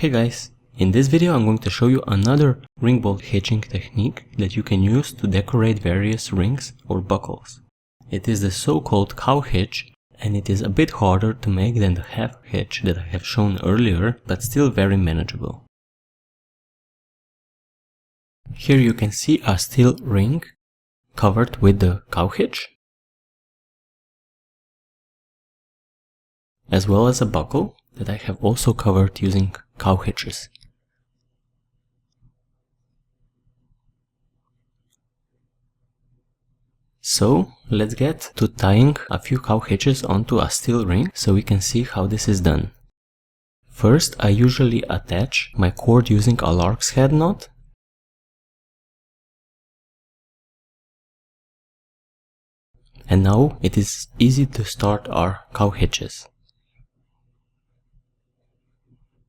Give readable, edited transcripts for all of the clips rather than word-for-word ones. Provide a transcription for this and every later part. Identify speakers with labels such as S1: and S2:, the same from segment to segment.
S1: Hey guys, in this video I'm going to show you another ringbolt hitching technique that you can use to decorate various rings or buckles. It is the so-called cow hitch, and it is a bit harder to make than the half hitch that I have shown earlier, but still very manageable. Here you can see a steel ring covered with the cow hitch, as well as a buckle that I have also covered using cow hitches. So let's get to tying a few cow hitches onto a steel ring so we can see how this is done. First, I usually attach my cord using a lark's head knot. And now it is easy to start our cow hitches.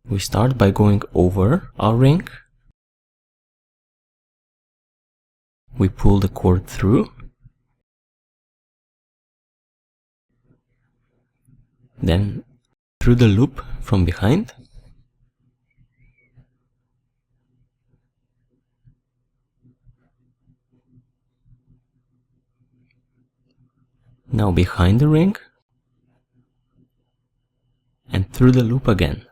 S1: We start by going over our ring. We pull the cord through. Then through the loop from behind. Now behind the ring. And through the loop again.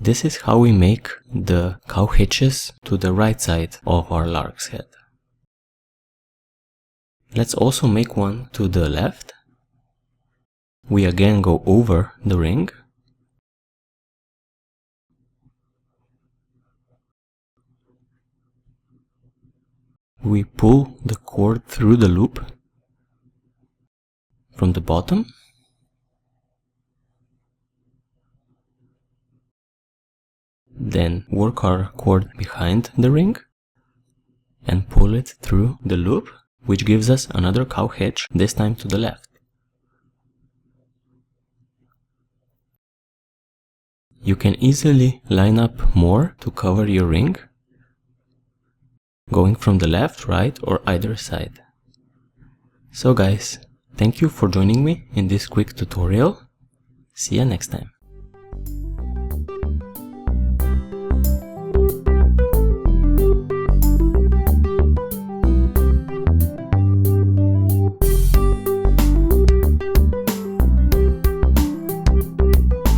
S1: This is how we make the cow hitches to the right side of our lark's head. Let's also make one to the left. We again go over the ring. We pull the cord through the loop from the bottom. Then work our cord behind the ring and pull it through the loop, which gives us another cow hitch, this time to the left. You can easily line up more to cover your ring, going from the left, right, or either side. So guys, thank you for joining me in this quick tutorial. See ya next time.